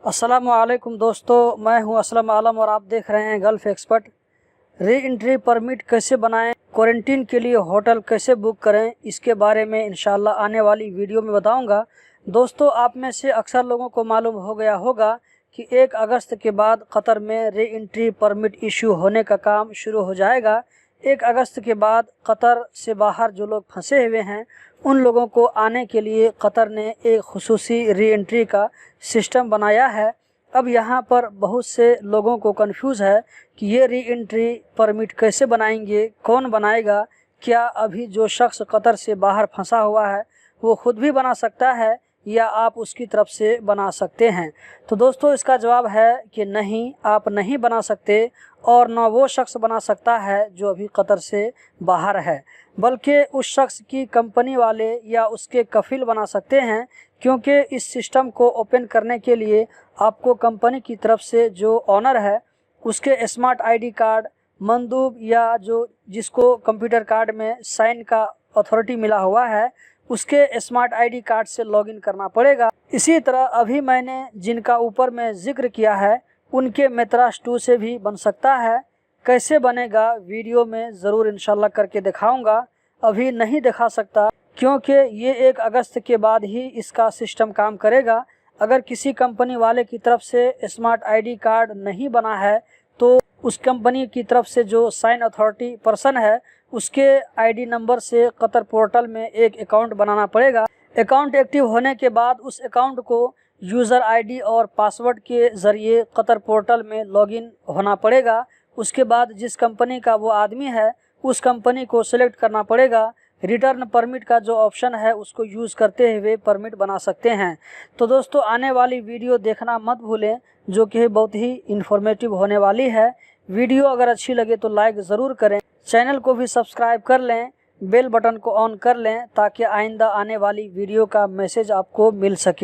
अस्सलामुअलैकुम दोस्तों, मैं हूं असलम आलम और आप देख रहे हैं gulf expert. Re entry permit कैसे बनाएं, क्वारंटीन के लिए होटल कैसे बुक करें, इसके बारे में इंशाल्लाह आने वाली वीडियो में बताऊंगा। दोस्तों, आप में से अक्सर लोगों को मालूम हो गया होगा कि 1 अगस्त के बाद कतर में री एंट्री परमिट इशू होने का काम शुरू हो जाएगा। 1 अगस्त के बाद कतर से बाहर जो लोग फंसे हुए हैं उन लोगों को आने के लिए कतर ने एक खुसूसी री एंट्री का सिस्टम बनाया है। अब यहाँ पर बहुत से लोगों को कंफ्यूज है कि ये री एंट्री परमिट कैसे बनाएंगे, कौन बनाएगा, क्या अभी जो शख्स कतर से बाहर फंसा हुआ है वो खुद भी बना सकता है या आप उसकी तरफ से बना सकते हैं। तो दोस्तों, इसका जवाब है कि नहीं, आप नहीं बना सकते और न वो शख्स बना सकता है जो अभी कतर से बाहर है, बल्कि उस शख्स की कंपनी वाले या उसके कफिल बना सकते हैं। क्योंकि इस सिस्टम को ओपन करने के लिए आपको कंपनी की तरफ से जो ऑनर है उसके स्मार्ट आईडी कार्ड, मंदूब या जो जिसको कंप्यूटर कार्ड में साइन का अथॉरिटी मिला हुआ है उसके स्मार्ट आईडी कार्ड से लॉगिन करना पड़ेगा। इसी तरह अभी मैंने जिनका ऊपर में जिक्र किया है उनके मेत्रास 2 से भी बन सकता है। कैसे बनेगा वीडियो में ज़रूर इंशाल्लाह करके दिखाऊंगा, अभी नहीं दिखा सकता क्योंकि ये 1 अगस्त के बाद ही इसका सिस्टम काम करेगा। अगर किसी कंपनी वाले की तरफ से स्मार्ट आईडी कार्ड नहीं बना है तो उस कंपनी की तरफ से जो साइन अथॉरिटी पर्सन है उसके आईडी नंबर से कतर पोर्टल में एक अकाउंट बनाना पड़ेगा। अकाउंट एक्टिव होने के बाद उस अकाउंट को यूज़र आईडी और पासवर्ड के ज़रिए कतर पोर्टल में लॉगिन होना पड़ेगा। उसके बाद जिस कंपनी का वो आदमी है उस कंपनी को सिलेक्ट करना पड़ेगा। रिटर्न परमिट का जो ऑप्शन है उसको यूज़ करते हुए परमिट बना सकते हैं। तो दोस्तों, आने वाली वीडियो देखना मत भूलें जो कि बहुत ही इन्फॉर्मेटिव होने वाली है। वीडियो अगर अच्छी लगे तो लाइक ज़रूर करें, चैनल को भी सब्सक्राइब कर लें, बेल बटन को ऑन कर लें ताकि आइंदा आने वाली वीडियो का मैसेज आपको मिल सके।